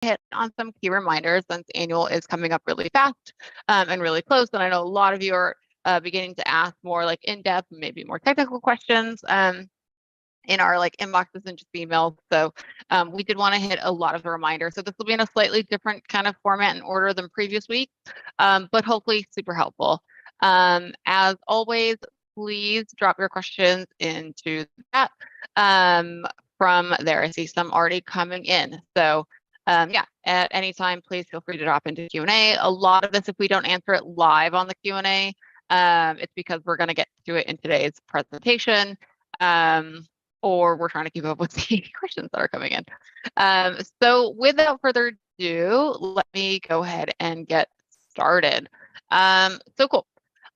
hit on some key reminders since annual is coming up really fast and really close. And I know a lot of you are beginning to ask more like in-depth, maybe more technical questions in our like inboxes and just emails. So we did want to hit a lot of the reminders. So this will be in a slightly different kind of format and order than previous week, but hopefully super helpful. As always, please drop your questions into that from there. I see some already coming in. So yeah, at any time, please feel free to drop into Q&A. A lot of this, if we don't answer it live on the Q&A, it's because we're going to get to it in today's presentation, or we're trying to keep up with the questions that are coming in. So without further ado, let me go ahead and get started. So cool.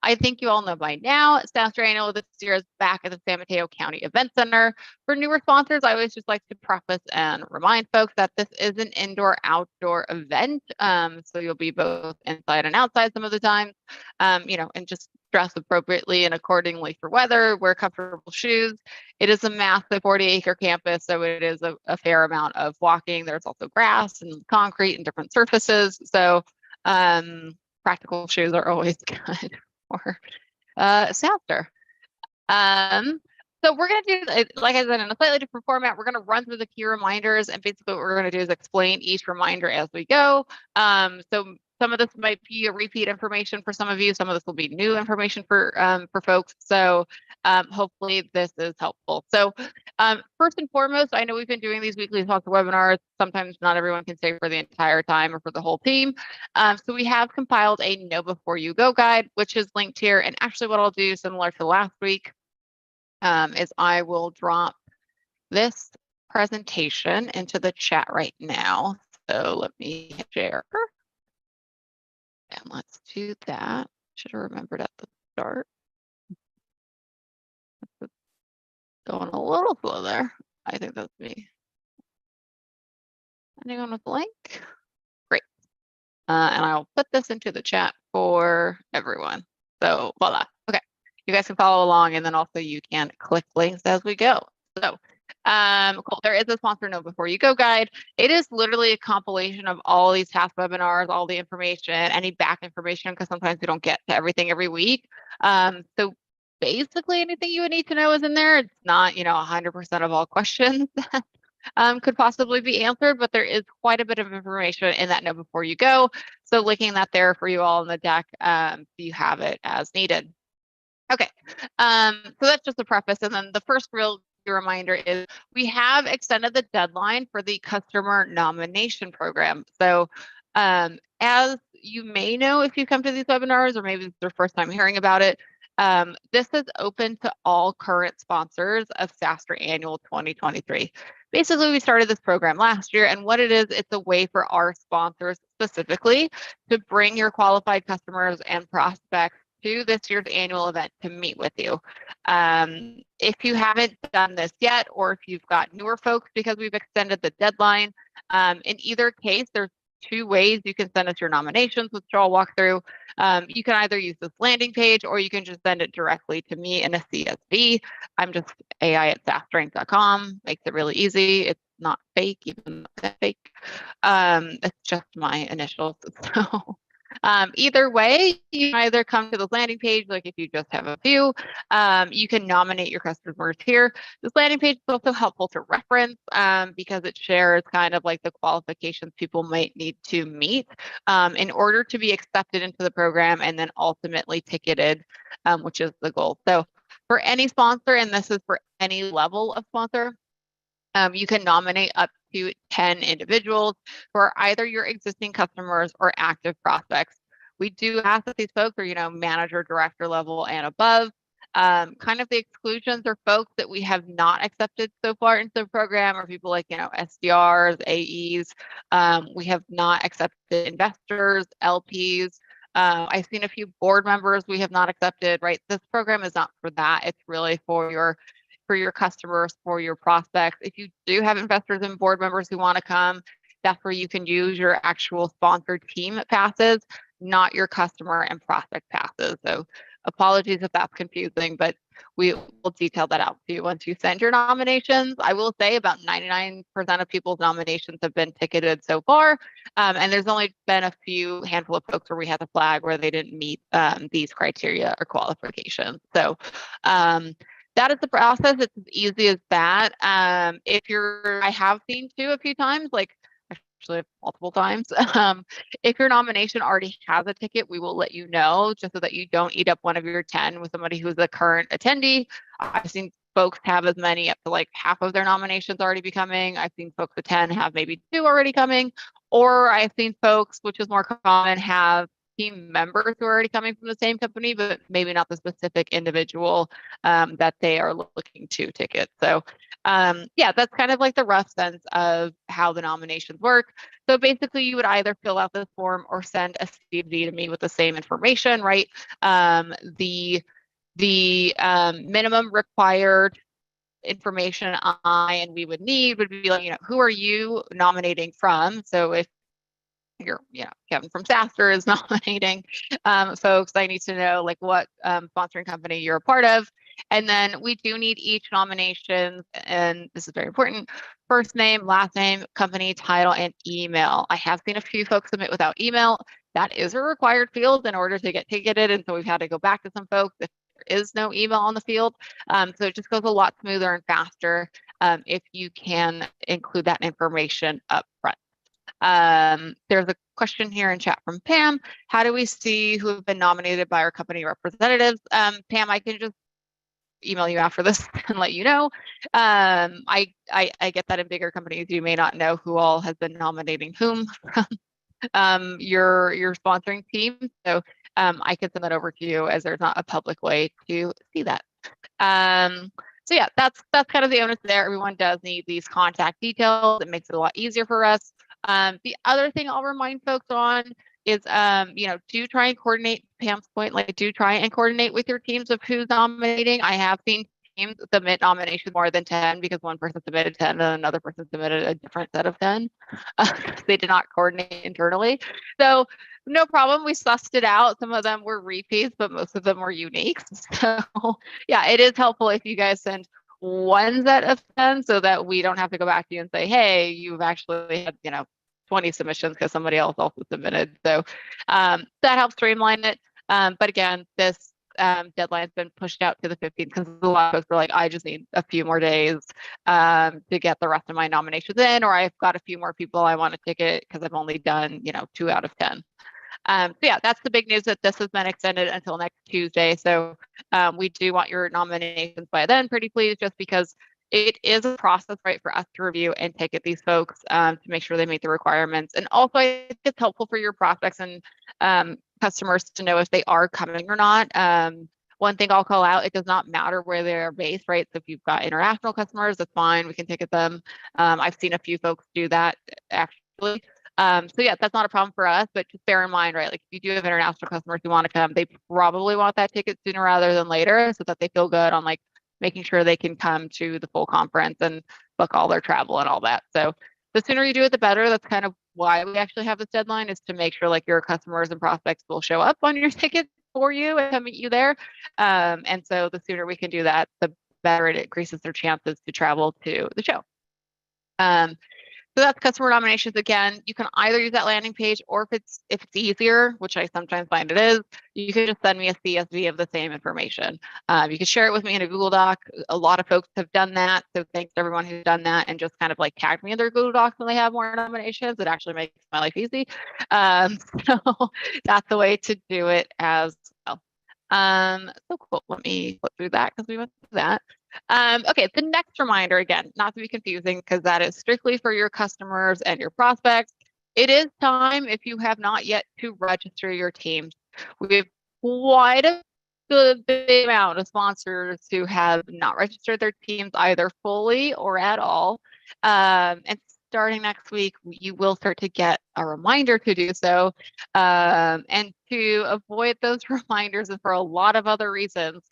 I think you all know by now, SaaStr Annual this year is back at the San Mateo County Event Center. For newer sponsors, I always just like to preface and remind folks that this is an indoor-outdoor event. So you'll be both inside and outside some of the time, you know, and just dress appropriately and accordingly for weather, wear comfortable shoes. It is a massive 40-acre campus, so it is a fair amount of walking. There's also grass and concrete and different surfaces. So practical shoes are always good. Or SaaStr. So we're going to do, like I said, in a slightly different format. We're going to run through the key reminders, and basically what we're going to do is explain each reminder as we go. So some of this might be a repeat information for some of you. Some of this will be new information for folks. So hopefully this is helpful. So first and foremost, I know we've been doing these weekly talk webinars. Sometimes not everyone can stay for the entire time or for the whole team. So we have compiled a Know Before You Go guide, which is linked here. And actually what I'll do, similar to last week, is I will drop this presentation into the chat right now. So let me share. And let's do that. Should have remembered at the start. Going a little slow there. I think that's me. Anyone with the link? Great. And I'll put this into the chat for everyone. So voila. Okay. You guys can follow along, and then also you can click links as we go. So cool. There is a sponsor Know Before You Go guide. It is literally a compilation of all these past webinars, all the information, any back information, because sometimes we don't get to everything every week. So basically anything you would need to know is in there. It's not, you know, 100% of all questions that could possibly be answered, but there is quite a bit of information in that Know Before You Go. So linking that there for you all in the deck, so you have it as needed. Okay, so that's just a preface. And then the first real reminder is we have extended the deadline for the customer nomination program. So as you may know, if you come to these webinars, or maybe it's your first time hearing about it, this is open to all current sponsors of SaaStr Annual 2023. Basically, we started this program last year, and what it is, it's a way for our sponsors specifically to bring your qualified customers and prospects to this year's annual event to meet with you. If you haven't done this yet, or if you've got newer folks, because we've extended the deadline, in either case, there's two ways you can send us your nominations, which I'll walk through. You can either use this landing page, or you can just send it directly to me in a CSV. I'm just ai@saastrank.com. Makes it really easy. It's not fake, even though it's fake. It's just my initials. So either way, you can either come to the landing page, like if you just have a few, you can nominate your customers here. This landing page is also helpful to reference because it shares kind of like the qualifications people might need to meet in order to be accepted into the program and then ultimately ticketed, which is the goal. So for any sponsor, and this is for any level of sponsor, you can nominate up to 10 individuals who are either your existing customers or active prospects. We do ask that these folks are, you know, manager, director level and above. Kind of the exclusions are folks that we have not accepted so far into the program, or people like, you know, SDRs, AEs. We have not accepted investors, LPs. I've seen a few board members we have not accepted, right? This program is not for that. It's really for your customers, for your prospects. If you do have investors and board members who want to come, that's where you can use your actual sponsored team passes, not your customer and prospect passes. So apologies if that's confusing, but we will detail that out to you once you send your nominations. I will say about 99% of people's nominations have been ticketed so far. And there's only been a few handful of folks where we had to flag where they didn't meet these criteria or qualifications. So that is the process. It's as easy as that. I have seen too a few times, like actually multiple times. If your nomination already has a ticket, we will let you know just so that you don't eat up one of your 10 with somebody who's a current attendee. I've seen folks have as many up to like half of their nominations already be coming. I've seen folks with 10 have maybe 2 already coming, or I've seen folks, which is more common, have team members who are already coming from the same company, but maybe not the specific individual that they are looking to ticket. So yeah, that's kind of like the rough sense of how the nominations work. So basically you would either fill out this form or send a CV to me with the same information, right? The minimum required information and we would need would be like, who are you nominating from? So if you're, Kevin from SaaStr is nominating folks, I need to know like what sponsoring company you're a part of. And then we do need each nomination, and this is very important, first name, last name, company, title, and email. I have seen a few folks submit without email. That is a required field in order to get ticketed. And so we've had to go back to some folks if there is no email on the field. So it just goes a lot smoother and faster if you can include that information up front. There's a question here in chat from Pam. How do we see who have been nominated by our company representatives? Pam, I can just email you after this and let you know. I get that in bigger companies, you may not know who all has been nominating whom from your sponsoring team. So I can send that over to you as there's not a public way to see that. So yeah, that's kind of the onus there. Everyone does need these contact details. It makes it a lot easier for us. The other thing I'll remind folks on is, do try and coordinate, Pam's point, like do try and coordinate with your teams of who's nominating. I have seen teams submit nominations more than 10 because one person submitted 10 and another person submitted a different set of 10. They did not coordinate internally. So no problem. We sussed it out. Some of them were repeats, but most of them were unique. So yeah, it is helpful if you guys send one set of 10 so that we don't have to go back to you and say, hey, you've actually had, 20 submissions because somebody else also submitted. So that helps streamline it. But again, this deadline's been pushed out to the 15th because a lot of folks are like, I just need a few more days to get the rest of my nominations in, or I've got a few more people I want to ticket because I've only done, 2 out of 10. So yeah, that's the big news, that this has been extended until next Tuesday. So we do want your nominations by then, pretty please, just because it is a process, right, for us to review and ticket these folks to make sure they meet the requirements. And also I think it's helpful for your prospects and customers to know if they are coming or not. One thing I'll call out, it does not matter where they're based, right? So if you've got international customers, that's fine, we can ticket them. I've seen a few folks do that actually. So yeah, that's not a problem for us, but just bear in mind, right? Like if you do have international customers who want to come, they probably want that ticket sooner rather than later so that they feel good on like making sure they can come to the full conference and book all their travel and all that. So the sooner you do it, the better. That's kind of why we actually have this deadline, is to make sure like your customers and prospects will show up on your ticket for you and come meet you there. And so the sooner we can do that, the better it increases their chances to travel to the show. So that's customer nominations. Again, you can either use that landing page, or if it's easier, which I sometimes find it is, you can just send me a CSV of the same information. You can share it with me in a Google Doc. A lot of folks have done that. So thanks to everyone who's done that and just kind of like tagged me in their Google Docs when they have more nominations. It actually makes my life easy. So that's the way to do it as well. So cool. Let me flip through that because we went through that. Okay, the next reminder, again, not to be confusing, because that is strictly for your customers and your prospects. It is time, if you have not yet, to register your teams. We have quite a big amount of sponsors who have not registered their teams either fully or at all. And starting next week, you will start to get a reminder to do so. And to avoid those reminders, and for a lot of other reasons,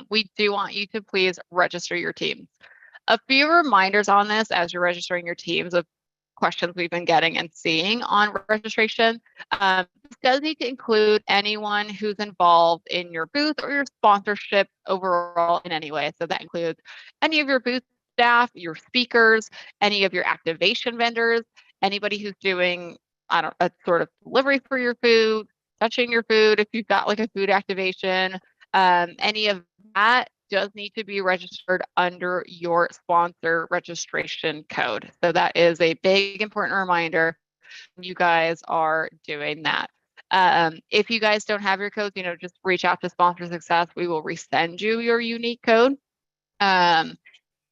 we do want you to please register your teams. A few reminders on this as you're registering your teams. Of questions we've been getting and seeing on registration. This does need to include anyone who's involved in your booth or your sponsorship overall in any way. So that includes any of your booth staff, your speakers, any of your activation vendors, anybody who's doing, I don't, a sort of delivery for your food, touching your food if you've got like a food activation, any of that does need to be registered under your sponsor registration code. So that is a big important reminder you guys are doing that. If you guys don't have your codes, just reach out to Sponsor Success. We will resend you your unique code.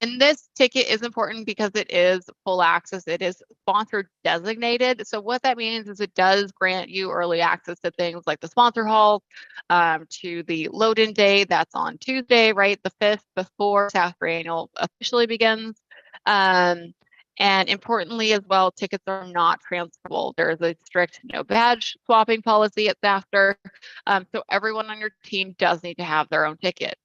And this ticket is important because it is full access. It is sponsor designated. So what that means is it does grant you early access to things like the sponsor hall, to the load-in day. That's on Tuesday, right? The 5th before SaaStr Annual officially begins. And importantly as well, tickets are not transferable. There is a strict no badge swapping policy at SaaStr. So everyone on your team does need to have their own ticket.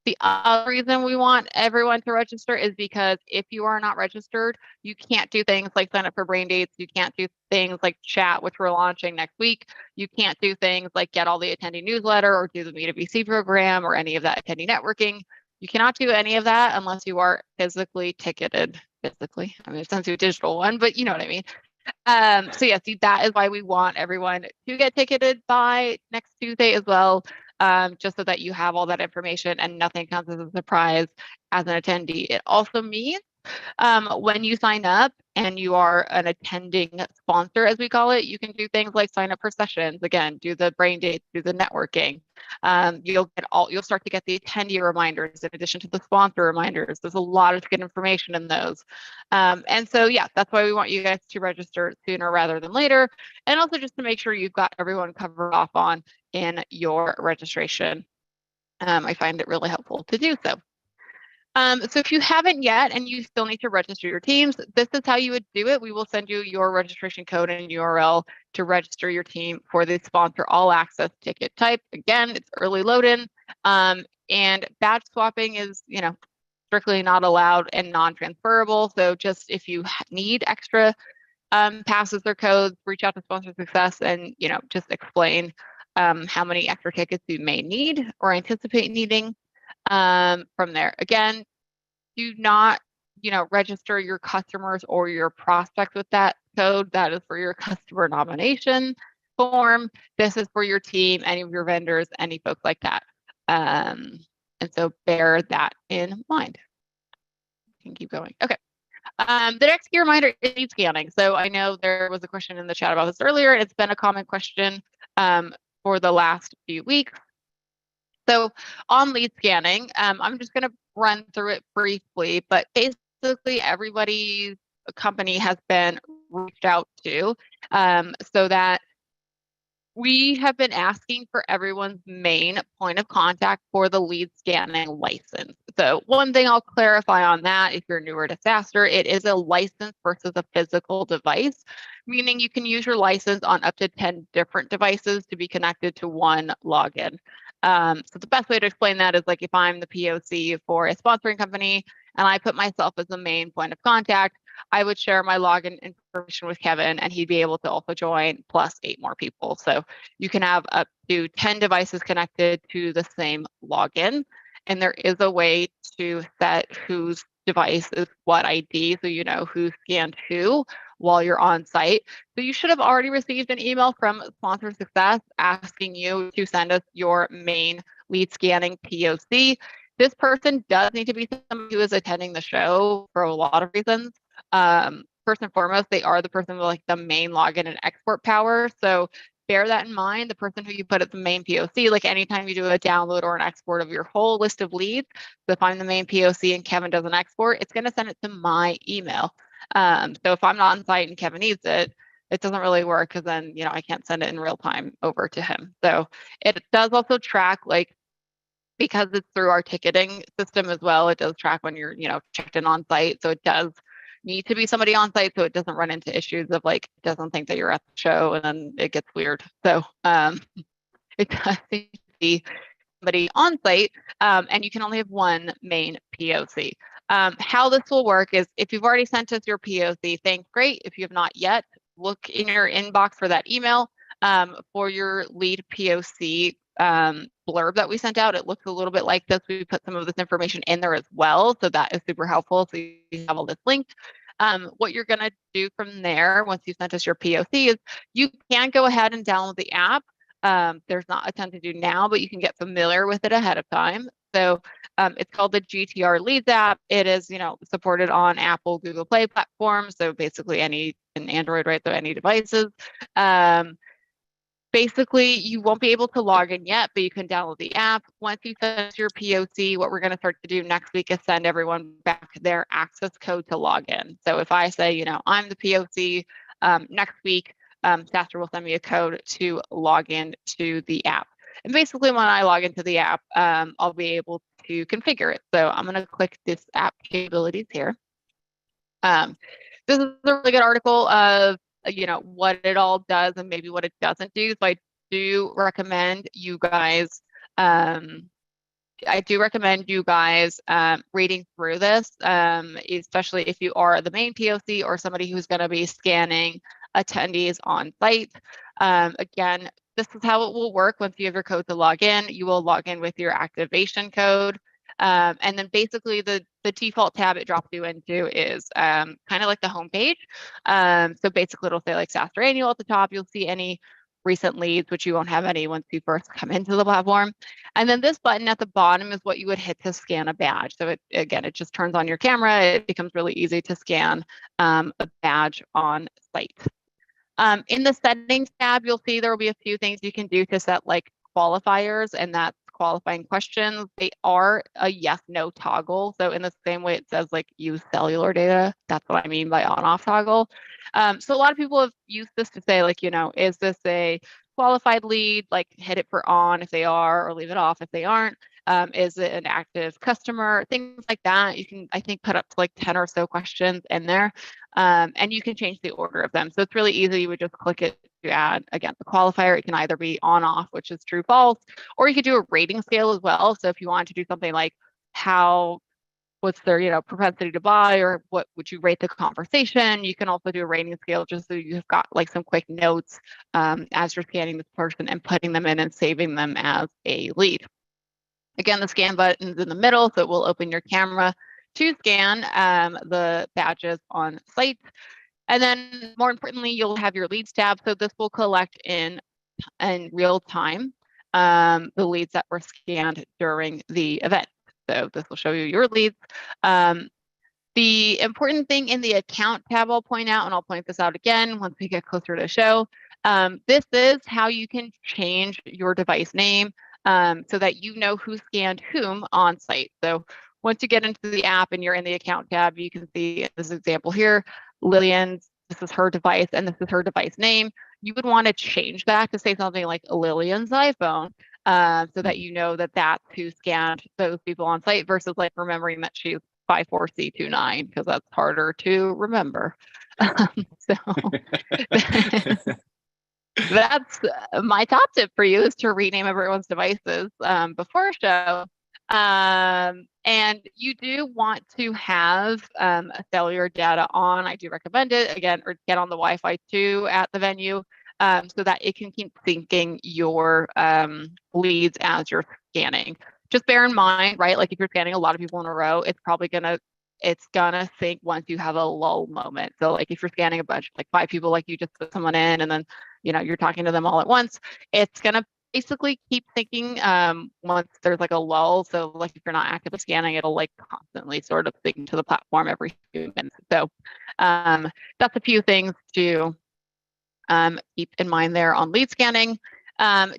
The other reason we want everyone to register is because if you are not registered, you can't do things like sign up for brain dates. You can't do things like chat, which we're launching next week. You can't do things like get all the attendee newsletter or do the Meet a VC program or any of that attendee networking. You cannot do any of that unless you are physically ticketed. Physically, I mean, it sounds like a digital one, but you know what I mean. So yes, that is why we want everyone to get ticketed by next Tuesday as well. Just so that you have all that information and nothing comes as a surprise as an attendee. It also means when you sign up and you are an attending sponsor, as we call it, you can do things like sign up for sessions, again, do the brain dates, do the networking. You'll start to get the attendee reminders in addition to the sponsor reminders. There's a lot of good information in those. And so, yeah, that's why we want you guys to register sooner rather than later. And also just to make sure you've got everyone covered off on in your registration. I find it really helpful to do so. So if you haven't yet and you still need to register your teams, this is how you would do it. We will send you your registration code and URL to register your team for the sponsor all access ticket type. Again, it's early load-in, and badge swapping is, strictly not allowed and non-transferable. So just if you need extra passes or codes, reach out to Sponsor Success and, just explain how many extra tickets you may need or anticipate needing. From there, again, do not, register your customers or your prospects with that code. That is for your customer nomination form. This is for your team, any of your vendors, any folks like that. And so bear that in mind. You can keep going. Okay. The next key reminder is lead scanning. So I know there was a question in the chat about this earlier. It's been a common question for the last few weeks. So on lead scanning, I'm just going to run through it briefly, but basically everybody's company has been reached out to, so that we have been asking for everyone's main point of contact for the lead scanning license. So one thing I'll clarify on that, if you're newer to SaaStr, it is a license versus a physical device, meaning you can use your license on up to 10 different devices to be connected to one login. So the best way to explain that is like if I'm the POC for a sponsoring company and I put myself as the main point of contact, I would share my login information with Kevin and he'd be able to also join plus 8 more people. So you can have up to 10 devices connected to the same login. And there is a way to set whose device is what ID, so you know who scanned who while you're on site. So you should have already received an email from Sponsor Success asking you to send us your main lead scanning POC. This person does need to be somebody who is attending the show for a lot of reasons. First and foremost, they are the person with like the main login and export power. So bear that in mind. The person who you put as the main POC, like anytime you do a download or an export of your whole list of leads, so if I'm the main POC and Kevin does an export, it's going to send it to my email. So if I'm not on site and Kevin needs it, it doesn't really work because then, I can't send it in real time over to him. So it does also track, like, because it's through our ticketing system as well, it does track when you're, checked in on site. So it does need to be somebody on site so it doesn't run into issues of like, it doesn't think that you're at the show and then it gets weird. So it does need to be somebody on site, and you can only have one main POC. How this will work is if you've already sent us your POC, thanks, great. If you have not yet, look in your inbox for that email for your lead POC blurb that we sent out. It looks a little bit like this. We put some of this information in there as well, so that is super helpful. So you have all this linked. What you're going to do from there, once you sent us your POC, is you can go ahead and download the app. There's not a ton to do now, but you can get familiar with it ahead of time. So it's called the GTR Leads app. It is, supported on Apple, Google Play platforms. So basically in Android, right? So any devices. Basically, you won't be able to log in yet, but you can download the app. Once you send your POC, what we're going to start to do next week is send everyone back their access code to log in. So if I say, I'm the POC, next week, SaaStr will send me a code to log in to the app. And basically, when I log into the app, I'll be able to configure it. So I'm going to click this app capabilities here. This is a really good article of what it all does and maybe what it doesn't do. So I do recommend you guys reading through this, especially if you are the main POC or somebody who's going to be scanning attendees on site. Again, this is how it will work. Once you have your code to log in, you will log in with your activation code. And then basically the default tab it drops you into is kind of like the homepage. So basically it'll say like SaaStr Annual at the top. You'll see any recent leads, which you won't have any once you first come into the platform. And then this button at the bottom is what you would hit to scan a badge. So it just turns on your camera. It becomes really easy to scan a badge on site. In the settings tab, you'll see there will be a few things you can do to set like qualifiers, and that's qualifying questions. They are a yes, no toggle. So in the same way it says like use cellular data, that's what I mean by on off toggle. So a lot of people have used this to say like, is this a qualified lead? Like hit it for on if they are, or leave it off if they aren't. Is it an active customer? Things like that. You can, I think, put up to like 10 or so questions in there, and you can change the order of them. So it's really easy. You would just click it to add, again, the qualifier. It can either be on, off, which is true, false, or you could do a rating scale as well. So if you want to do something like what's their propensity to buy, or what would you rate the conversation, you can also do a rating scale just so you've got like some quick notes as you're scanning this person and putting them in and saving them as a lead. Again, the scan button's in the middle, so it will open your camera to scan the badges on site. And then more importantly, you'll have your leads tab. So this will collect in real time the leads that were scanned during the event. So this will show you your leads. The important thing in the account tab I'll point out, and I'll point this out again once we get closer to show, this is how you can change your device name so that you know who scanned whom on site. So once you get into the app and you're in the account tab, you can see in this example here, Lillian's, this is her device and this is her device name. You would want to change that to say something like Lillian's iPhone so that you know that that's who scanned those people on site versus like remembering that she's 54C29 because that's harder to remember. So that's my top tip for you is to rename everyone's devices before show. And you do want to have cellular data on. I do recommend it again, or get on the Wi-Fi too at the venue so that it can keep syncing your leads as you're scanning. Just bear in mind, right? Like if you're scanning a lot of people in a row, it's probably gonna sync once you have a lull moment. So like if you're scanning a bunch, like 5 people, like you just put someone in and then, you're talking to them all at once, it's gonna basically keep syncing once there's like a lull. So like if you're not actively scanning, it'll like constantly sort of sync to the platform every few minutes. So that's a few things to keep in mind there on lead scanning.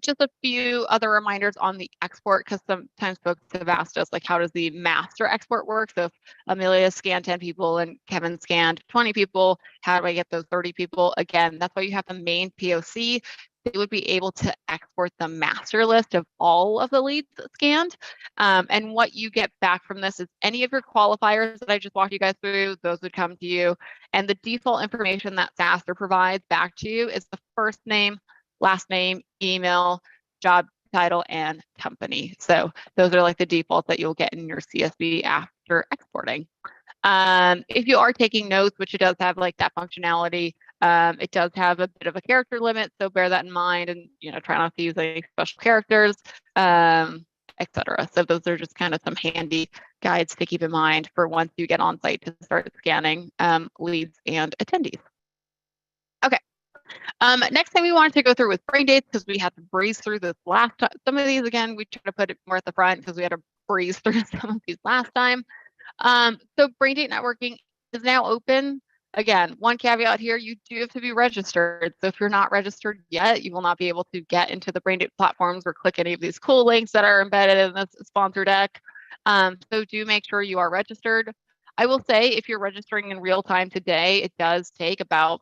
Just a few other reminders on the export, because sometimes folks have asked us, like, how does the master export work? So if Amelia scanned 10 people and Kevin scanned 20 people, how do I get those 30 people? Again, that's why you have the main POC. They would be able to export the master list of all of the leads scanned. And what you get back from this is any of your qualifiers that I just walked you guys through, those would come to you. And the default information that SaaStr provides back to you is the first name, last name, email, job title, and company. So those are like the defaults that you'll get in your CSV SaaStr exporting. If you are taking notes, which it does have like that functionality, it does have a bit of a character limit, so bear that in mind, and try not to use any special characters, etc. So those are just kind of some handy guides to keep in mind for once you get on site to start scanning leads and attendees. Okay. Next thing we wanted to go through with brain dates, because we had to breeze through this last time. Some of these, again, we try to put it more at the front because we had to breeze through some of these last time. So brain date networking is now open. Again, one caveat here, you do have to be registered. So if you're not registered yet, you will not be able to get into the brain date platforms or click any of these cool links that are embedded in this sponsor deck. So do make sure you are registered. I will say if you're registering in real time today, it does take about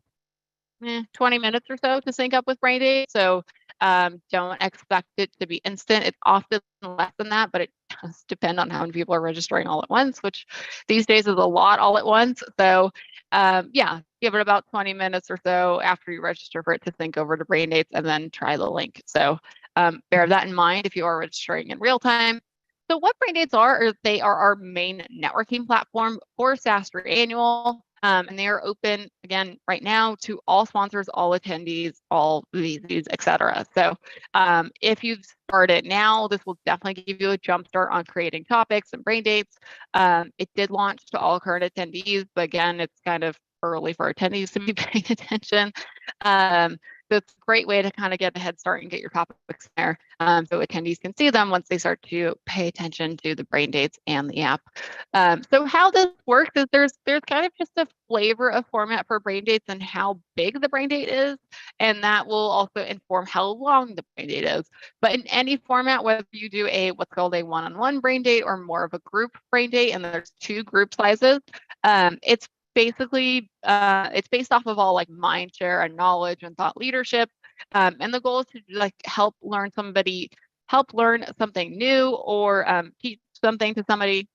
20 minutes or so to sync up with brain date. So don't expect it to be instant. It's often less than that, but it does depend on how many people are registering all at once, which these days is a lot all at once. So yeah, give it about 20 minutes or so after you register for it to sync over to brain dates, and then try the link. So bear that in mind if you are registering in real time. So what brain dates are they are our main networking platform for SaaStr Annual. And they are open again right now to all sponsors, all attendees, all VCs, etc. So if you've started now, this will definitely give you a jump start on creating topics and brain dates. It did launch to all current attendees, but again, it's kind of early for attendees to be paying attention. So it's a great way to kind of get a head start and get your topics there, so attendees can see them once they start to pay attention to the brain dates and the app. So how this works is there's kind of just a flavor of format for brain dates and how big the brain date is, and that will also inform how long the brain date is. But in any format, whether you do what's called a one-on-one brain date or more of a group brain date, and there's 2 group sizes, it's basically it's based off of all like mind share and knowledge and thought leadership, and the goal is to like help learn something new, or teach something to somebody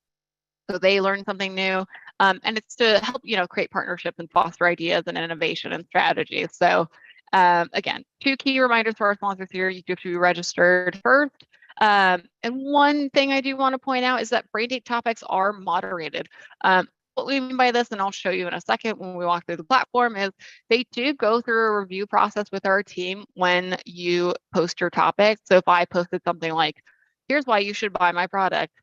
so they learn something new, and it's to help create partnerships and foster ideas and innovation and strategies. So again, 2 key reminders for our sponsors here: you do have to be registered first. And one thing I do want to point out is that brain date topics are moderated. What we mean by this, and I'll show you in a second when we walk through the platform, is they do go through a review process with our team when you post your topic. So if I posted something like, here's why you should buy my product,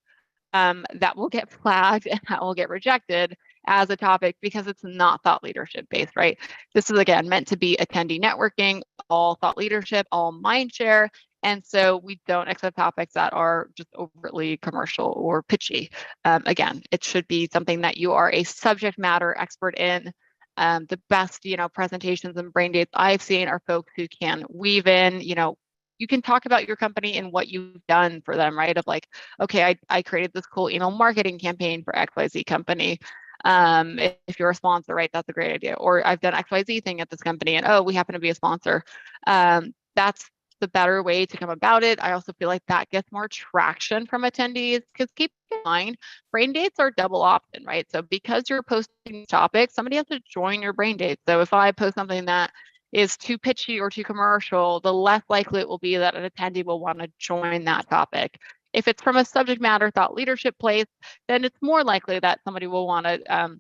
that will get flagged and that will get rejected as a topic because it's not thought leadership based, right? This is, again, meant to be attendee networking, all thought leadership, all mind share. And so we don't accept topics that are just overtly commercial or pitchy. Again, it should be something that you are a subject matter expert in. The best, presentations and brain dates I've seen are folks who can weave in, you can talk about your company and what you've done for them, right? Of like, okay, I created this cool email marketing campaign for XYZ company. If you're a sponsor, right, that's a great idea. Or I've done XYZ thing at this company, and oh, we happen to be a sponsor. That's the better way to come about it. I also feel like that gets more traction from attendees, because keep in mind, brain dates are double opt-in, right? So because you're posting topics, somebody has to join your brain date. So if I post something that is too pitchy or too commercial, the less likely it will be that an attendee will want to join that topic. If it's from a subject matter thought leadership place, then it's more likely that somebody will want to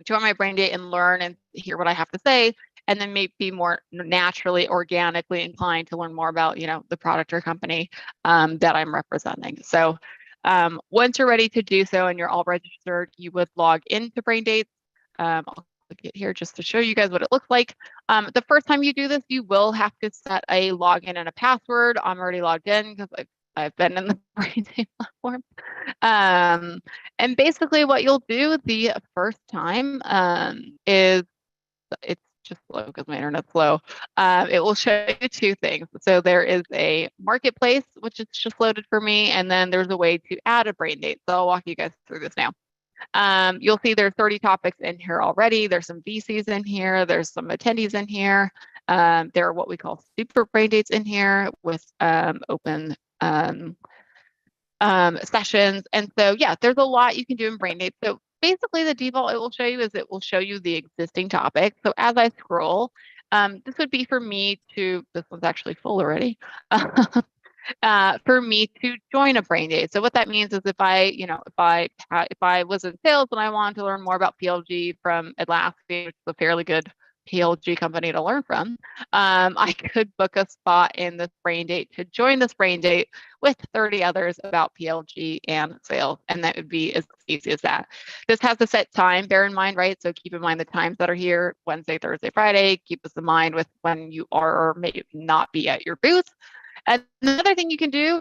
join my brain date and learn and hear what I have to say, and then maybe be more naturally, organically inclined to learn more about, the product or company that I'm representing. So once you're ready to do so and you're all registered, you would log into brain dates. I'll click it here just to show you guys what it looks like. The first time you do this, you will have to set a login and a password. I'm already logged in because I've been in the brain date platform. And basically what you'll do the first time is, it's just slow because my internet's slow. It will show you 2 things. So there is a marketplace, which is just loaded for me, and then there's a way to add a brain date. So I'll walk you guys through this now. You'll see there's 30 topics in here already. There's some VCs in here. There's some attendees in here. There are what we call super brain dates in here with open sessions. And so, yeah, there's a lot you can do in brain dates. So basically the default it will show you is it will show you the existing topic. So as I scroll, this would be for me to, this one's actually full already. for me to join a brain date. So what that means is if I was in sales and I wanted to learn more about PLG from Atlassian, which is a fairly good PLG company to learn from, I could book a spot in this brain date to join this brain date with 30 others about PLG and sales. And that would be as easy as that. This has a set time, bear in mind, right? So keep in mind the times that are here, Wednesday, Thursday, Friday. Keep this in mind with when you are or may not be at your booth. And another thing you can do,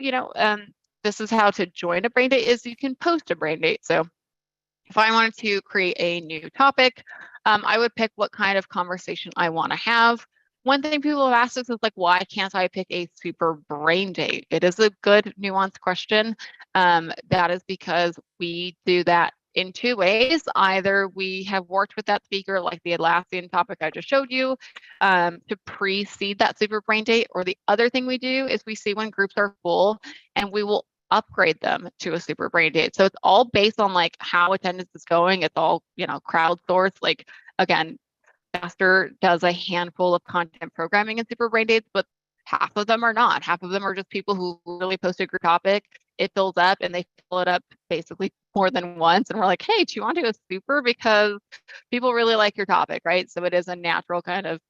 this is how to join a brain date, is you can post a brain date. So if I wanted to create a new topic, I would pick what kind of conversation I want to have. One thing people have asked us is like, why can't I pick a super brain date? It is a good nuanced question. That is because we do that in two ways. Either we have worked with that speaker, like the Atlassian topic I just showed you, to precede that super brain date, or the other thing we do is we see when groups are full and we will upgrade them to a super brain date. So it's all based on like how attendance is going. It's all, crowdsourced. Like again, SaaStr does a handful of content programming in super brain dates, but half of them are not. Half of them are just people who really post a group topic. It fills up and they fill it up basically more than once. And we're like, hey, do you want to do a super? Because people really like your topic, right? So it is a natural kind of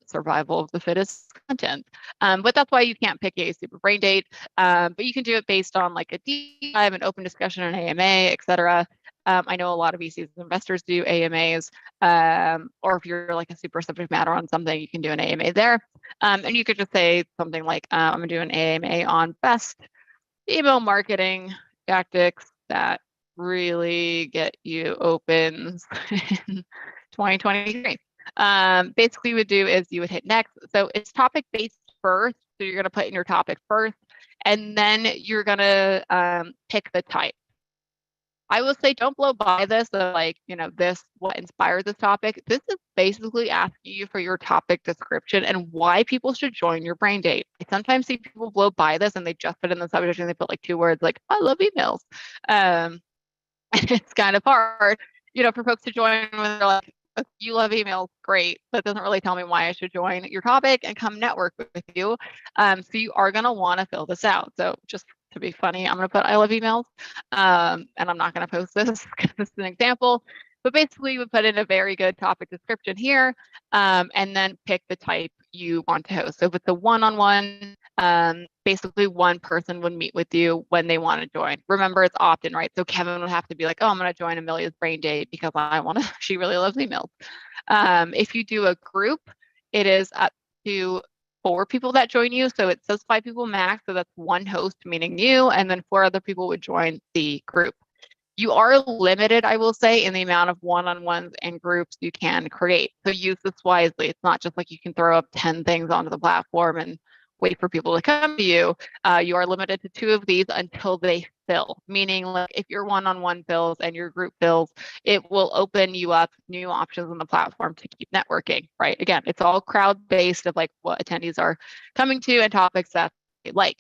survival of the fittest content. But that's why you can't pick a super brain date. But you can do it based on like a deep dive, an open discussion, an AMA, etc. I know a lot of VCs and investors do AMAs, or if you're like a super subject matter on something, you can do an AMA there. And you could just say something like, I'm gonna do an AMA on best email marketing tactics that really get you opens in 2023. Basically what you would do is you would hit next. So it's topic based first. So you're going to put in your topic first, and then you're going to pick the type. I will say don't blow by this, this, what inspired this topic. This is basically asking you for your topic description and why people should join your brain date. I sometimes see people blow by this and they just put in the subject and they put like 2 words like, I love emails. It's kind of hard, for folks to join when they're like, you love emails, great. That doesn't really tell me why I should join your topic and come network with you. So you are going to want to fill this out. So just to be funny, I'm going to put I love emails, and I'm not going to post this because this is an example. But basically, we put in a very good topic description here, and then pick the type you want to host. So if it's a one-on-one, basically one person would meet with you when they want to join. Remember, it's opt-in, right? So Kevin would have to be like, oh, I'm going to join Amelia's brain date because I want to, she really loves emails. If you do a group, it is up to 4 people that join you. So it says 5 people max. So that's 1 host, meaning you, and then 4 other people would join the group. You are limited, I will say, in the amount of one-on-ones and groups you can create. So use this wisely. It's not just like you can throw up 10 things onto the platform and wait for people to come to you. You are limited to 2 of these until they fill, meaning like if your one-on-one fills and your group fills, it will open you up new options on the platform to keep networking, right? Again, it's all crowd-based of like what attendees are coming to and topics that they like.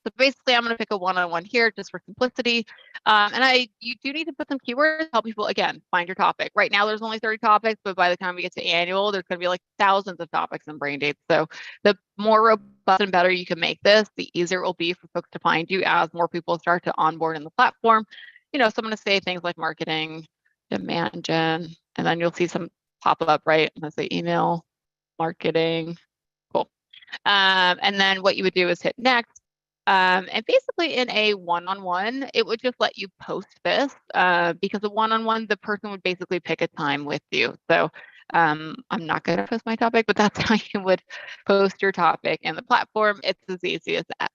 So basically, I'm going to pick a one-on-one here just for simplicity. And you do need to put some keywords to help people, again, find your topic. Right now, there's only 30 topics, but by the time we get to annual, there's going to be like thousands of topics in brain dates. So the more robust and better you can make this, the easier it will be for folks to find you as more people start to onboard in the platform. So I'm going to say things like marketing, demand gen, and then you'll see some pop up, right? I'm going to say email, marketing, cool. And then what you would do is hit next. And basically in a one-on-one, it would just let you post this because a one-on-one, the person would basically pick a time with you. So I'm not going to post my topic, but that's how you would post your topic in the platform. It's as easy as that.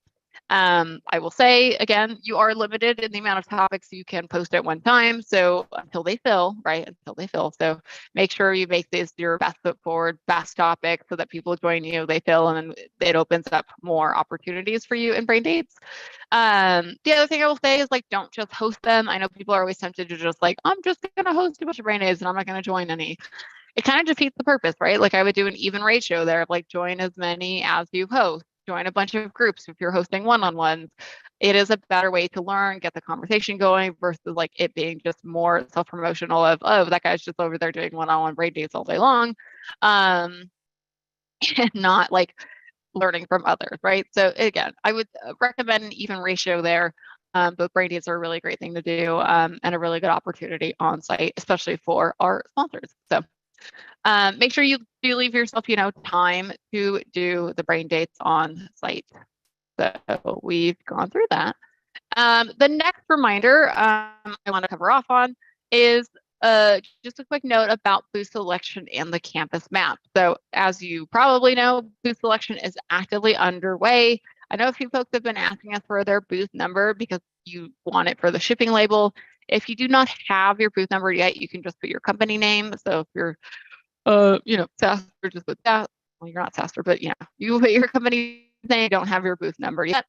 I will say, again, you are limited in the amount of topics you can post at one time. So until they fill, right? Until they fill. So make sure you make this your best foot forward, best topic so that people join you, they fill, and then it opens up more opportunities for you in brain dates. The other thing I will say is like, don't just host them. I know people are always tempted to just like, I'm just going to host a bunch of brain dates and I'm not going to join any. It kind of defeats the purpose, right? Like I would do an even ratio there, like join as many as you host. Join a bunch of groups if you're hosting one-on-ones. It is a better way to learn, get the conversation going versus like it being just more self-promotional of, oh, that guy's just over there doing one-on-one brain dates all day long. And not like learning from others, right? So again, I would recommend an even ratio there. But brain dates are a really great thing to do, and a really good opportunity on site, especially for our sponsors. So make sure you do leave yourself, time to do the brain dates on site. So we've gone through that. The next reminder I want to cover off on is just a quick note about booth selection and the campus map. So as you probably know, booth selection is actively underway. I know a few folks have been asking us for their booth number because you want it for the shipping label. If you do not have your booth number yet, you can just put your company name. So if you're, SaaStr, just put that. Well, you're not SaaStr, but you put your company name, don't have your booth number yet.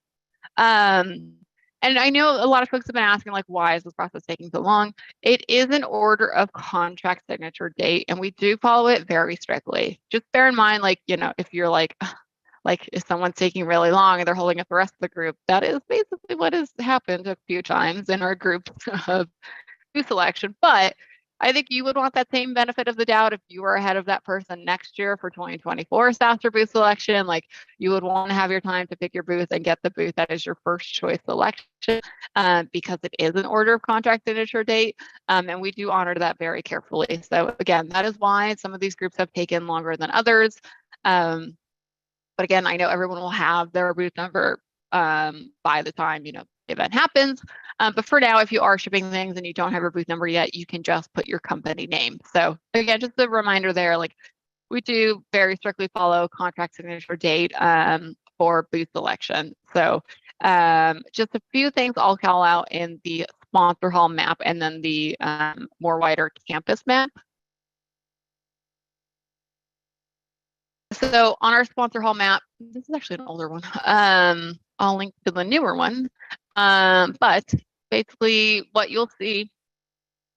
And I know a lot of folks have been asking, like, why is this process taking so long? It is an order of contract signature date, and we do follow it very strictly. Just bear in mind, like, if you're like if someone's taking really long and they're holding up the rest of the group, that is basically what has happened a few times in our group of booth selection. But I think you would want that same benefit of the doubt if you were ahead of that person next year for 2024 SaaStr booth selection. Like, you would want to have your time to pick your booth and get the booth that is your first choice selection, because it is an order of contract signature date, and we do honor that very carefully. So again, that is why some of these groups have taken longer than others. But again, I know everyone will have their booth number by the time the event happens. But for now, if you are shipping things and you don't have your booth number yet, you can just put your company name. So again, just a reminder there, like, we do very strictly follow contract signature date for booth selection. So just a few things I'll call out in the sponsor hall map and then the more wider campus map. So on our sponsor hall map, this is actually an older one. I'll link to the newer one. But basically what you'll see,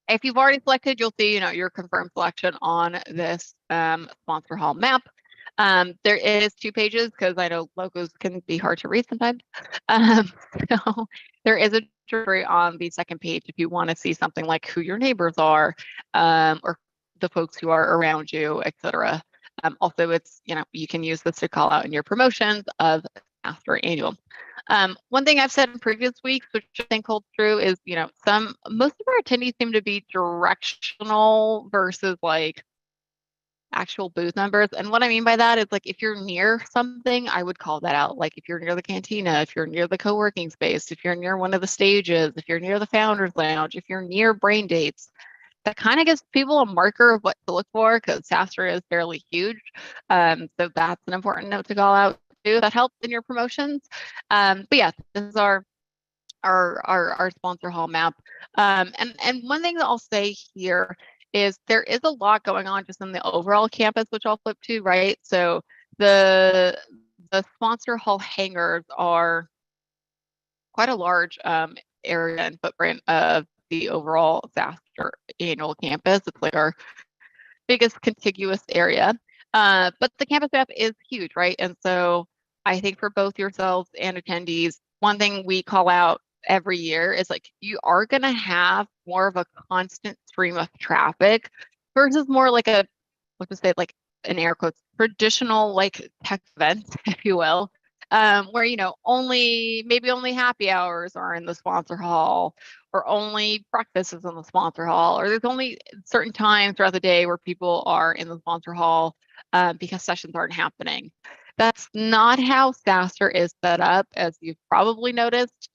if you've already selected, you'll see, your confirmed selection on this sponsor hall map. There is 2 pages because I know logos can be hard to read sometimes. So there is a directory on the second page if you want to see something like who your neighbors are, or the folks who are around you, etc. Also, it's, you can use this to call out in your promotions of SaaStr Annual. One thing I've said in previous weeks, which I think holds true, is, most of our attendees seem to be directional versus like actual booth numbers. And what I mean by that is, like, if you're near something, I would call that out. Like, if you're near the cantina, if you're near the co-working space, if you're near one of the stages, if you're near the founders lounge, if you're near brain dates, that kind of gives people a marker of what to look for, because SaaStr is fairly huge. So that's an important note to call out too. That helps in your promotions. But yeah, this is our sponsor hall map. And one thing that I'll say here is there is a lot going on just in the overall campus, which I'll flip to, right? So the sponsor hall hangars are quite a large area and footprint of the overall SaaStr Annual campus. It's like our biggest contiguous area. But the campus map is huge, right? And so I think for both yourselves and attendees, one thing we call out every year is, like, you are going to have more of a constant stream of traffic versus more like a, let's just say, like, an air quotes, traditional like tech event, if you will, where, maybe only happy hours are in the sponsor hall, or only breakfast is in the sponsor hall, or there's only certain times throughout the day where people are in the sponsor hall because sessions aren't happening. That's not how SaaStr is set up, as you've probably noticed.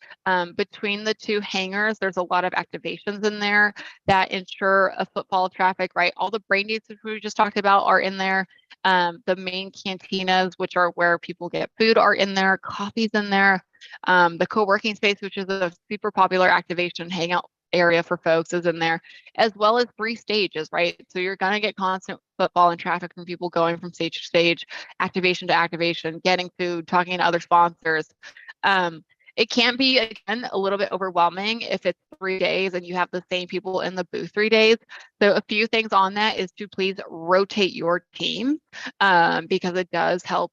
Between the 2 hangars, there's a lot of activations in there that ensure a footfall of traffic, right? All the brain dates, which we just talked about, are in there. The main cantinas, which are where people get food, are in there. Coffee's in there. The co-working space, which is a super popular activation hangout area for folks, is in there, as well as 3 stages, right? So you're going to get constant footfall and traffic from people going from stage to stage, activation to activation, getting food, talking to other sponsors. It can be, again, a little bit overwhelming if it's 3 days and you have the same people in the booth 3 days. So a few things on that is to please rotate your team, because it does help,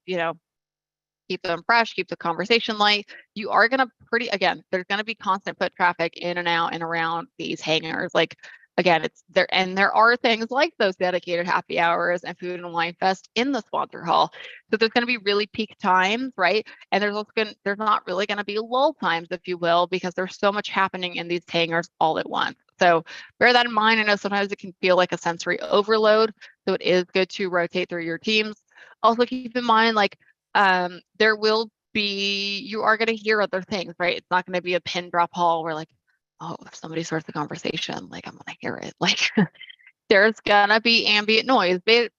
keep them fresh, keep the conversation light. You are going to there's going to be constant foot traffic in and out and around these hangars. Like, again, it's there, and there are things like those dedicated happy hours and food and wine fest in the sponsor hall. So there's going to be really peak times, right? And there's not really going to be lull times, if you will, because there's so much happening in these hangars all at once. So bear that in mind. I know sometimes it can feel like a sensory overload, so it is good to rotate through your teams. Also keep in mind, like there will be, you are going to hear other things, right? It's not going to be a pin drop hall where like, oh, if somebody starts a conversation, like I'm going to hear it. Like there's going to be ambient noise, pretty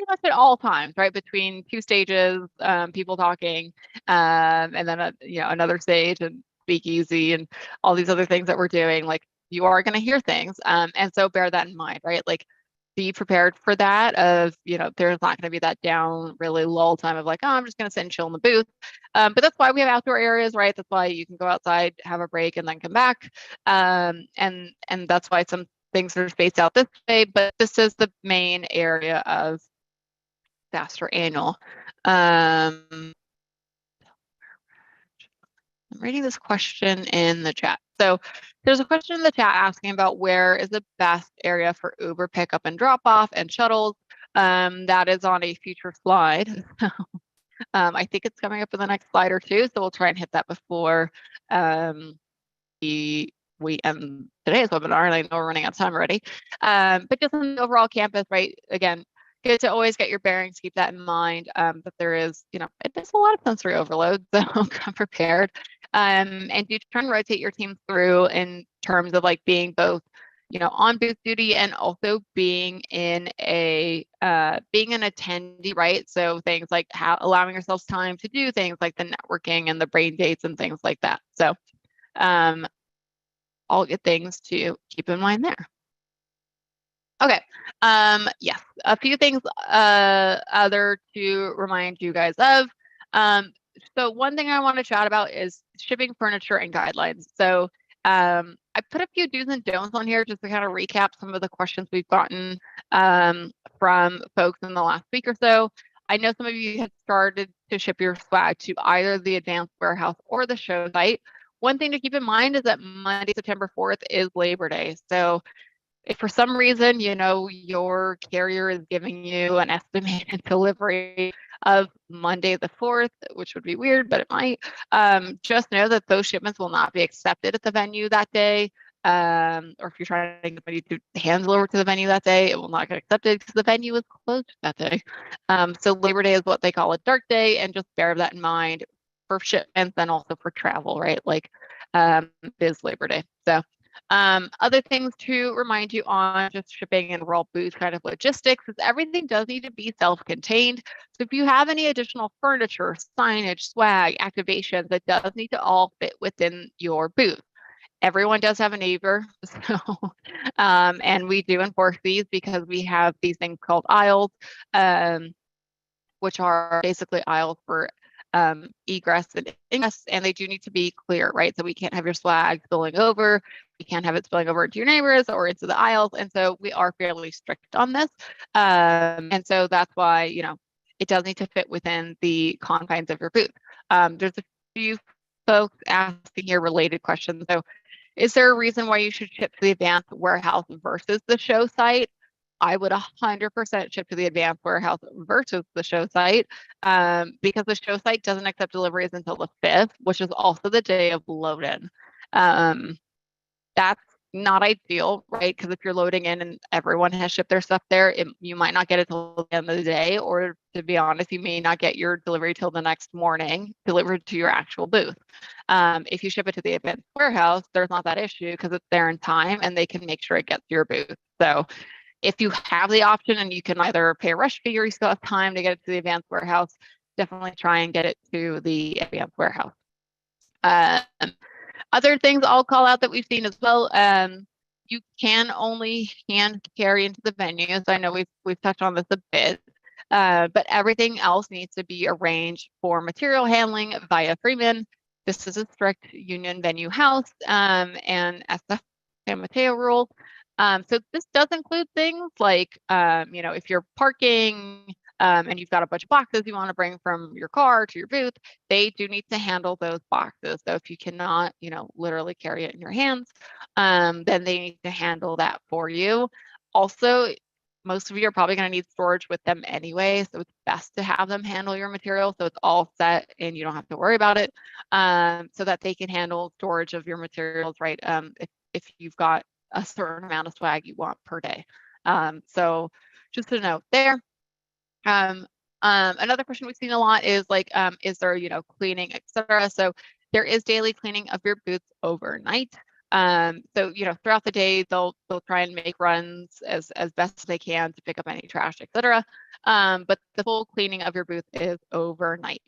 much at all times, right? Between two stages, people talking, and then another stage and speakeasy and all these other things that we're doing. Like you are going to hear things, and so bear that in mind, right? Like be prepared for that. There's not going to be that down really lull time of like, oh, I'm just going to sit and chill in the booth. But that's why we have outdoor areas, right? That's why you can go outside, have a break, and then come back. And that's why some things are spaced out this way. But this is the main area of SaaStr annual. I'm reading this question in the chat. So there's a question in the chat asking about where is the best area for Uber pickup and drop off and shuttles. That is on a future slide. I think it's coming up in the next slide or two, so we'll try and hit that before we end today's webinar, and I know we're running out of time already. But just on the overall campus, right? Again, good to always get your bearings, keep that in mind, that there is, it is a lot of sensory overload, so come prepared. And do try and rotate your team through in terms of like being both, on booth duty and also being an attendee, right? So things like allowing yourselves time to do things like the networking and the brain dates and things like that. So all good things to keep in mind there. Okay. Yes, a few things other to remind you guys of. So one thing I want to chat about is shipping furniture and guidelines. So I put a few do's and don'ts on here just to kind of recap some of the questions we've gotten from folks in the last week or so. I know some of you have started to ship your swag to either the advanced warehouse or the show site. One thing to keep in mind is that Monday, September 4th is Labor Day. So if for some reason, your carrier is giving you an estimated delivery of Monday the 4th, which would be weird, but it might, just know that those shipments will not be accepted at the venue that day. Or if you're trying to get somebody to hand deliver to the venue that day, it will not get accepted because the venue is closed that day. So Labor Day is what they call a dark day, and just bear that in mind for shipments and also for travel, right? Like it is Labor Day. So other things to remind you on just shipping and raw booth kind of logistics is everything does need to be self-contained. So if you have any additional furniture, signage, swag, activations, that does need to all fit within your booth. Everyone does have a neighbor, so and we do enforce these because we have these things called aisles, which are basically aisles for egress and ingress, and they do need to be clear, right? So we can't have your swag spilling over. We can't have it spilling over into your neighbors or into the aisles. And so we are fairly strict on this. And so that's why, it does need to fit within the confines of your booth. There's a few folks asking here related questions. So is there a reason why you should ship to the advanced warehouse versus the show site? I would 100% ship to the advanced warehouse versus the show site, because the show site doesn't accept deliveries until the 5th, which is also the day of load-in. That's not ideal, right? Because if you're loading in and everyone has shipped their stuff there, you might not get it till the end of the day, or to be honest, you may not get your delivery till the next morning delivered to your actual booth. If you ship it to the advanced warehouse, there's not that issue because it's there in time and they can make sure it gets to your booth. So if you have the option and you can either pay a rush fee or you still have time to get it to the advanced warehouse, definitely try and get it to the advanced warehouse. Other things I'll call out that we've seen as well, you can only hand carry into the venues. I know we've touched on this a bit, but everything else needs to be arranged for material handling via Freeman. This is a strict union venue house and SF San Mateo rule. So this does include things like, if you're parking and you've got a bunch of boxes you want to bring from your car to your booth, they do need to handle those boxes. So if you cannot, literally carry it in your hands, then they need to handle that for you. Also, most of you are probably going to need storage with them anyway, so it's best to have them handle your material so it's all set and you don't have to worry about it, so that they can handle storage of your materials, right? If you've got a certain amount of swag you want per day. So just a note there. Another question we've seen a lot is like, is there, cleaning, etc. So there is daily cleaning of your booths overnight. So, throughout the day, they'll try and make runs as best as they can to pick up any trash, etc. But the full cleaning of your booth is overnight.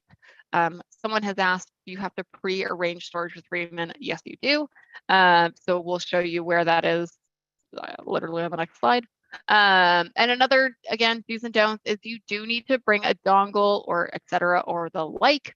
Someone has asked, do you have to pre-arrange storage with Freeman? Yes, you do. So we'll show you where that is literally on the next slide. And another, again, do's and don'ts is you do need to bring a dongle or etc. or the like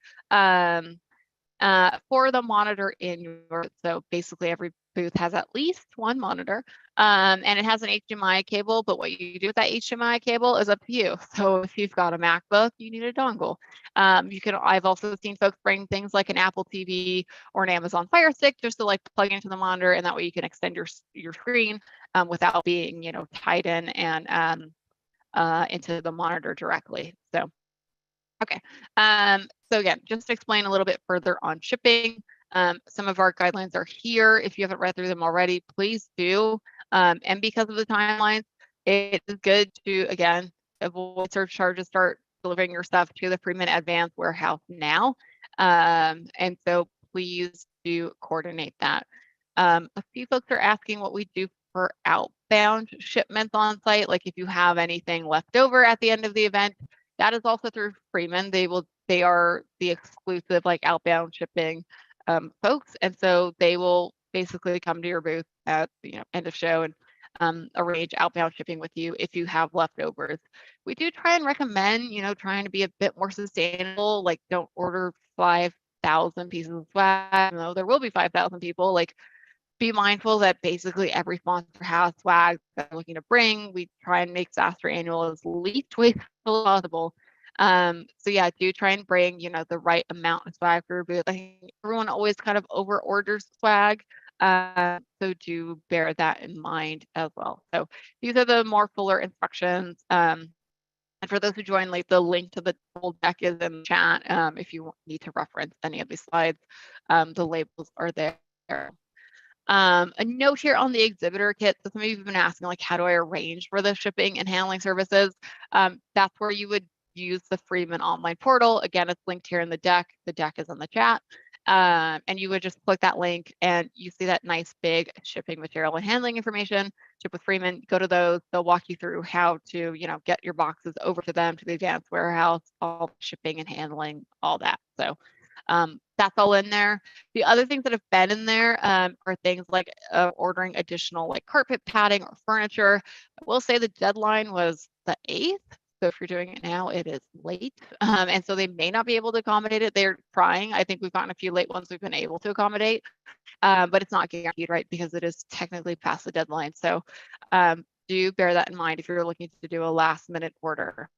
for the monitor in your, so basically every booth has at least one monitor, and it has an HDMI cable, but what you do with that HDMI cable is up to you. So if you've got a MacBook, you need a dongle. I've also seen folks bring things like an Apple TV or an Amazon Fire Stick just to like plug into the monitor, and that way you can extend your screen without being, tied in and into the monitor directly. So okay, so again, just to explain a little bit further on shipping, some of our guidelines are here. If you haven't read through them already, please do. And because of the timelines, it is good to, again, avoid surcharges, start delivering your stuff to the Freeman Advance warehouse now. And so please do coordinate that. A few folks are asking what we do for outbound shipments on site, like if you have anything left over at the end of the event. That is also through Freeman. They are the exclusive like outbound shipping folks, and so they will basically come to your booth at end of show and arrange outbound shipping with you if you have leftovers. We do try and recommend trying to be a bit more sustainable. Like don't order 5,000 pieces of swag. No, there will be 5,000 people. Like be mindful that basically every sponsor has swag that they're looking to bring. We try and make SaaStr annual as least wasteful as possible. So yeah, do try and bring, the right amount of swag for your booth. I think everyone always kind of over orders swag. So do bear that in mind as well. So these are the more fuller instructions. And for those who joined late, the link to the full deck is in the chat. If you need to reference any of these slides, the labels are there. A note here on the exhibitor kit. So some of you have been asking, like, how do I arrange for the shipping and handling services? That's where you would use the Freeman online portal. Again, it's linked here in the deck. The deck is in the chat. And you would just click that link and you see that nice big shipping material and handling information. Ship with Freeman, go to those. They'll walk you through how to, get your boxes over to them, to the advanced warehouse, all shipping and handling, all that. So that's all in there. The other things that have been in there are things like ordering additional like carpet padding or furniture. I will say the deadline was the 8th. So if you're doing it now, it is late. And so they may not be able to accommodate it. They're trying. I think we've gotten a few late ones we've been able to accommodate, but it's not guaranteed, right? Because it is technically past the deadline. So do bear that in mind if you're looking to do a last minute order.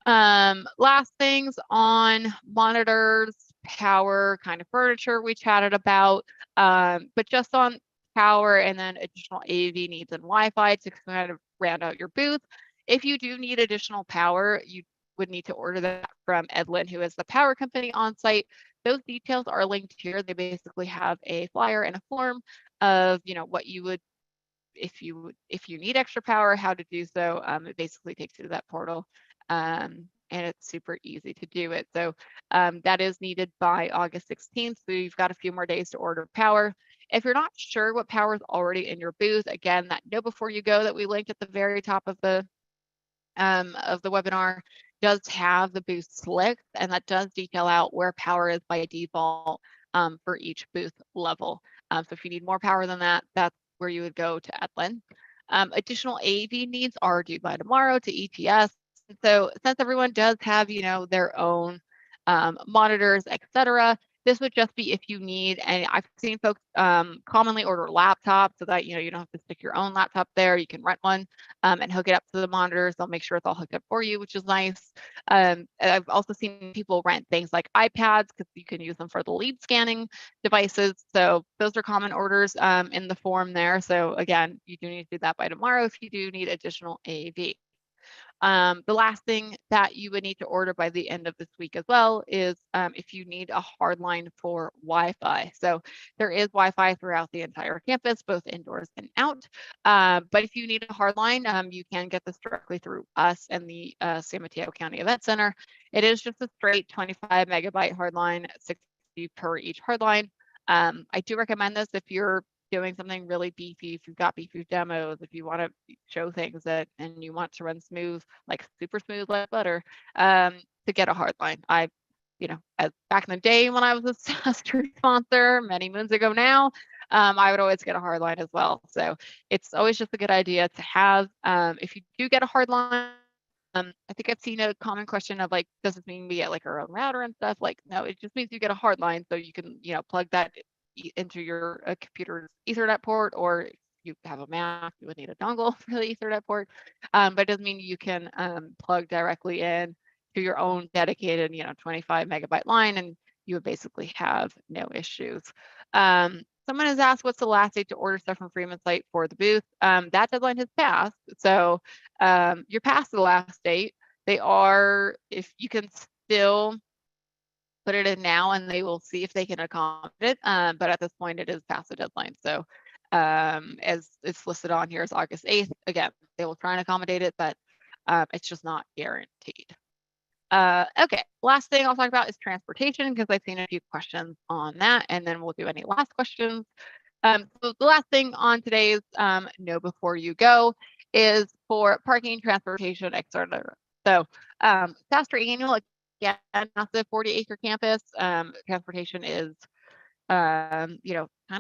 Last things on monitors, power, kind of furniture we chatted about, but just on power and then additional AV needs and Wi-Fi to kind of round out your booth. If you do need additional power, you would need to order that from Edlin, who is the power company on site. Those details are linked here. They basically have a flyer and a form of, what you would, if you need extra power, how to do so. It basically takes you to that portal. And it's super easy to do it. So that is needed by August 16th. So you've got a few more days to order power. If you're not sure what power is already in your booth, again, that note before you go that we linked at the very top of the webinar does have the booth slicks, and that does detail out where power is by default for each booth level. So if you need more power than that, that's where you would go to Edlin. Additional AV needs are due by tomorrow to ETS. So since everyone does have, their own monitors, etc., This would just be if you need, and I've seen folks commonly order laptops so that, you don't have to stick your own laptop there. You can rent one and hook it up to the monitors. They'll make sure it's all hooked up for you, which is nice. I've also seen people rent things like iPads because you can use them for the lead scanning devices. So those are common orders in the form there. So again, you do need to do that by tomorrow if you do need additional AV. The last thing that you would need to order by the end of this week as well is if you need a hard line for Wi-Fi. So there is Wi-Fi throughout the entire campus, both indoors and out. But if you need a hard line, you can get this directly through us and the San Mateo County Event Center. It is just a straight 25 megabyte hard line, 60 per each hard line. I do recommend this if you're doing something really beefy, if you've got beefy demos, if you want to show things that and you want to run smooth, like super smooth like butter, to get a hard line. As back in the day when I was a SaaStr sponsor many moons ago now, I would always get a hard line as well. So it's always just a good idea to have. If you do get a hard line, I think I've seen a common question of like, does this mean we get like our own router and stuff? Like, no, it just means you get a hard line so you can, plug that into your computer's Ethernet port, or if you have a Mac, you would need a dongle for the Ethernet port. But it doesn't mean you can plug directly in to your own dedicated, 25 megabyte line, and you would basically have no issues. Someone has asked, what's the last date to order stuff from Freeman's site for the booth? That deadline has passed. So you're past the last date. If you can still put it in now and they will see if they can accommodate it. But at this point, it is past the deadline. So as it's listed on here as August 8th, again, they will try and accommodate it, but it's just not guaranteed. Okay, last thing I'll talk about is transportation, because I've seen a few questions on that, and then we'll do any last questions. So the last thing on today's know before you go is for parking, transportation, etc. So SaaStr annual, again, not the 40-acre campus. Transportation is, kind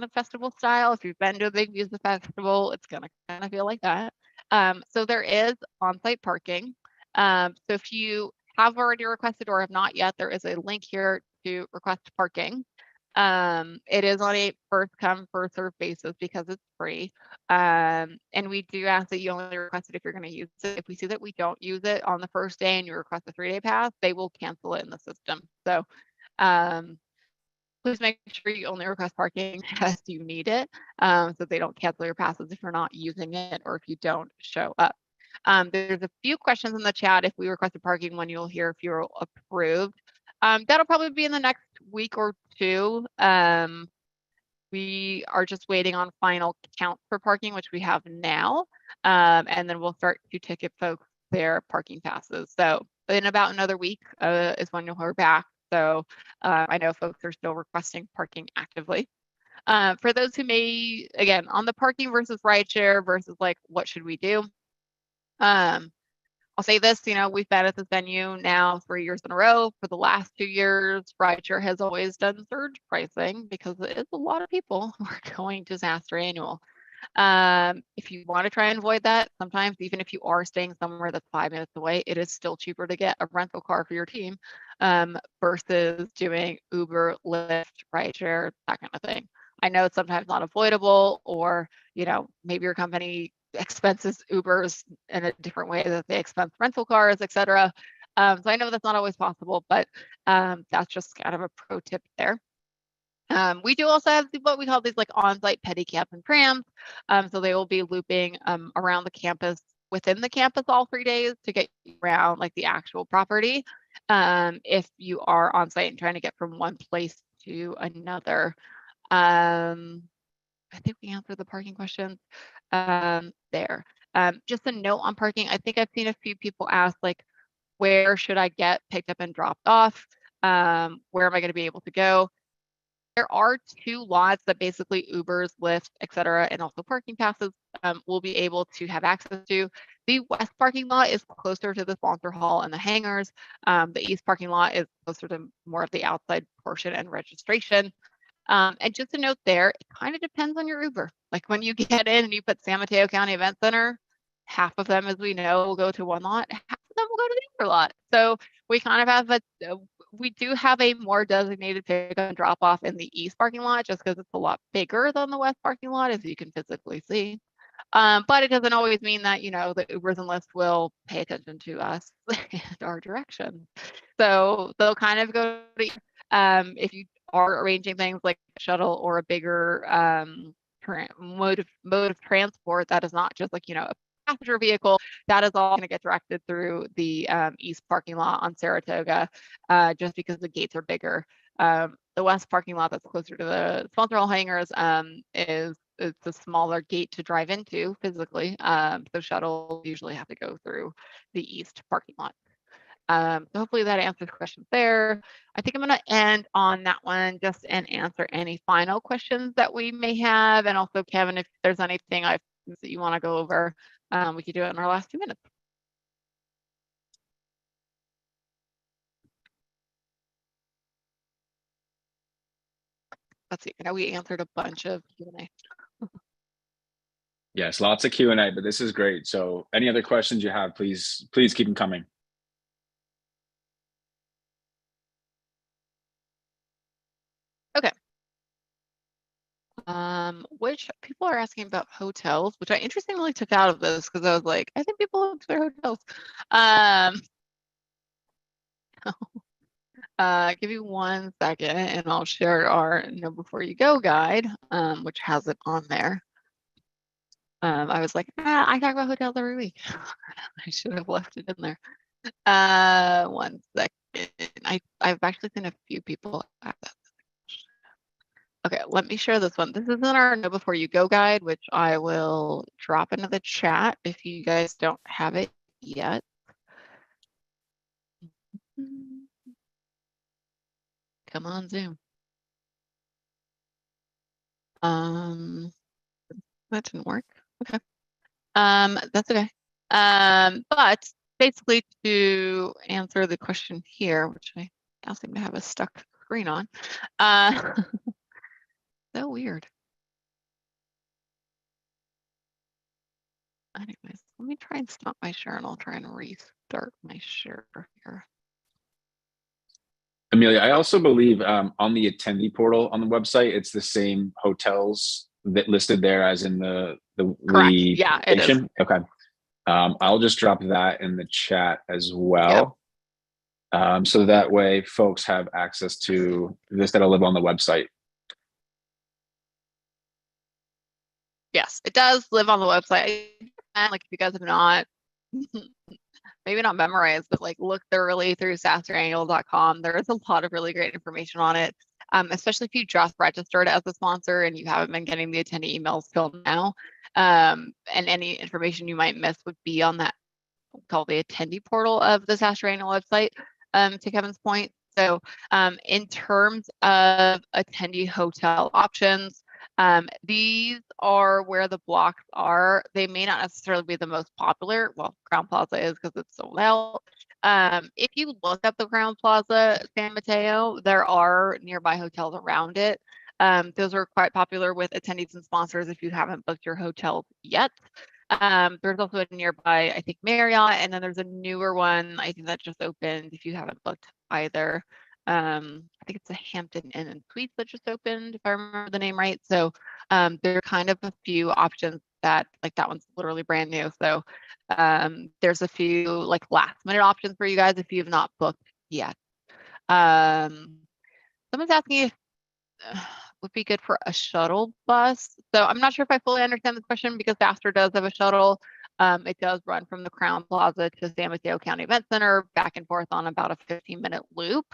of festival style. If you've been to a big music festival, it's gonna kind of feel like that. So there is on-site parking. So if you have already requested or have not yet, there is a link here to request parking. It is on a first come, first served basis because it's free. And we do ask that you only request it if you're going to use it. If we see that we don't use it on the first day and you request a 3-day pass, they will cancel it in the system. So please make sure you only request parking as you need it, so they don't cancel your passes if you're not using it or if you don't show up. There's a few questions in the chat. If we requested parking, when you'll hear if you're approved. That'll probably be in the next week or two. We are just waiting on final count for parking, which we have now. And then we'll start to ticket folks their parking passes. So in about another week is when you'll hear back. So I know folks are still requesting parking actively. For those who may, again, on the parking versus rideshare versus like, what should we do? I'll say this, we've been at this venue now 3 years in a row. For the last 2 years, rideshare has always done surge pricing because it's a lot of people who are going to SaaStr annual. If you want to try and avoid that, sometimes even if you are staying somewhere that's 5 minutes away, it is still cheaper to get a rental car for your team versus doing Uber, Lyft, rideshare, that kind of thing. I know it's sometimes not avoidable, or maybe your company expenses Ubers in a different way that they expense rental cars, etc. So I know that's not always possible, but that's just kind of a pro tip there. We do also have what we call these like on-site pedicab and trams. So they will be looping around the campus, within the campus all 3 days to get you around like the actual property. If you are on site and trying to get from one place to another. I think we answered the parking questions there. Just a note on parking. I think I've seen a few people ask like, where should I get picked up and dropped off? Where am I going to be able to go? There are 2 lots that basically Ubers, Lyft, etc., and also parking passes will be able to have access to. The west parking lot is closer to the sponsor hall and the hangars. The east parking lot is closer to more of the outside portion and registration. And just a note there, it kind of depends on your Uber. Like when you get in and you put San Mateo County Event Center, half of them, as we know, will go to one lot, half of them will go to the other lot. So we kind of have we do have a more designated pickup and drop off in the east parking lot, just because it's a lot bigger than the west parking lot, as you can physically see. But it doesn't always mean that, the Ubers and Lyft will pay attention to us and our direction. So they'll kind of go to, if you are arranging things like a shuttle or a bigger mode of transport that is not just like, a passenger vehicle, that is all going to get directed through the east parking lot on Saratoga, just because the gates are bigger. The west parking lot that's closer to the sponsor hall hangars it's a smaller gate to drive into physically. So shuttles usually have to go through the east parking lot. So hopefully that answers questions there. I think I'm going to end on that one just and answer any final questions that we may have. And also, Kevin, if there's anything that you want to go over, we could do it in our last 2 minutes. Let's see. I know we answered a bunch of Q&A. Yes, lots of Q&A, but this is great. So any other questions you have, please keep them coming. Okay. Which people are asking about hotels, which I interestingly took out of this because I was like, I think people look their hotels. Give me 1 second and I'll share our Know Before You Go guide, which has it on there. I was like, I talk about hotels every week. I should have left it in there. 1 second. I've actually seen a few people ask that. Okay, let me share this one. This is in our Know Before You Go guide, which I will drop into the chat if you guys don't have it yet. Come on, Zoom. That didn't work. Okay. That's okay. But basically to answer the question here, which I now seem to have a stuck screen on. So weird. Anyways, let me try and stop my share and I'll try and restart my share here. Amelia, I also believe on the attendee portal on the website, it's the same hotels that listed there as in the Correct. Yeah, it is. Okay. I'll just drop that in the chat as well. Yep. So that way folks have access to this that'll live on the website. Yes, it does live on the website. And like if you guys have not maybe not memorized, but like look thoroughly through SaaStrannual.com. There is a lot of really great information on it, especially if you just registered as a sponsor and you haven't been getting the attendee emails till now. And any information you might miss would be on that called the attendee portal of the SaaStr Annual website, to Kevin's point. So in terms of attendee hotel options, these are where the blocks are. They may not necessarily be the most popular. Well, Crown Plaza is because it's sold out. If you look at the Crown Plaza San Mateo, there are nearby hotels around it. Those are quite popular with attendees and sponsors if you haven't booked your hotels yet. There's also a nearby, I think, Marriott, and then there's a newer one, I think that just opened if you haven't booked either. I think it's a Hampton Inn and Suites that just opened, if I remember the name right. So there are kind of a few options that, like that one's literally brand new. So there's a few like last minute options for you guys if you have not booked yet. Someone's asking if would be good for a shuttle bus. So I'm not sure if I fully understand this question because SaaStr does have a shuttle. It does run from the Crown Plaza to San Mateo County Event Center back and forth on about a 15-minute loop.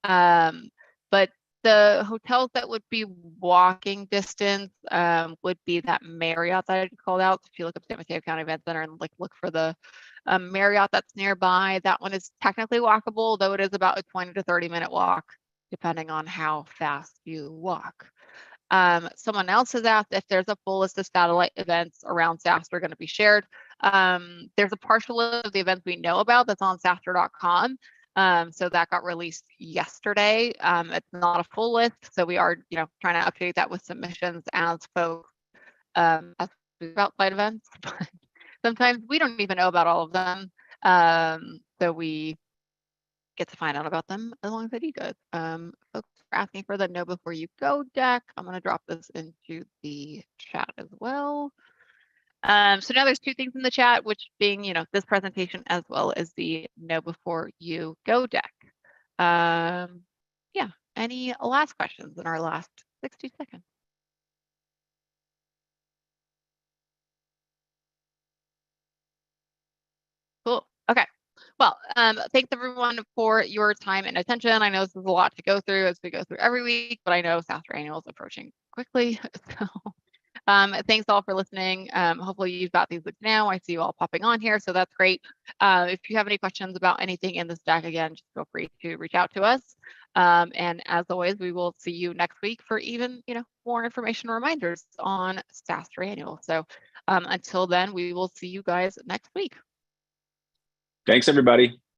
But the hotels that would be walking distance would be that Marriott that I just called out. So if you look up San Mateo County Event Center and like look for the Marriott that's nearby, that one is technically walkable, though it is about a 20 to 30-minute walk, depending on how fast you walk. Someone else has asked if there's a full list of satellite events around SaaStr going to be shared. There's a partial list of the events we know about that's on SaaStr.com. So that got released yesterday. It's not a full list, so we are, trying to update that with submissions as folks as about site events. But sometimes we don't even know about all of them. So we get to find out about them alongside you guys. Folks are asking for the Know Before You Go deck. I'm going to drop this into the chat as well. So now there's two things in the chat, which being, this presentation as well as the Know Before You Go deck. Yeah, any last questions in our last 60 seconds? Cool. Okay. Well, thanks everyone for your time and attention. I know this is a lot to go through as we go through every week, but I know SaaStr Annual is approaching quickly. So thanks all for listening. Hopefully you've got these now. I see you all popping on here, so that's great. If you have any questions about anything in this deck, again, just feel free to reach out to us. And as always, we will see you next week for even, more information and reminders on SaaStr Annual. So until then, we will see you guys next week. Thanks, everybody.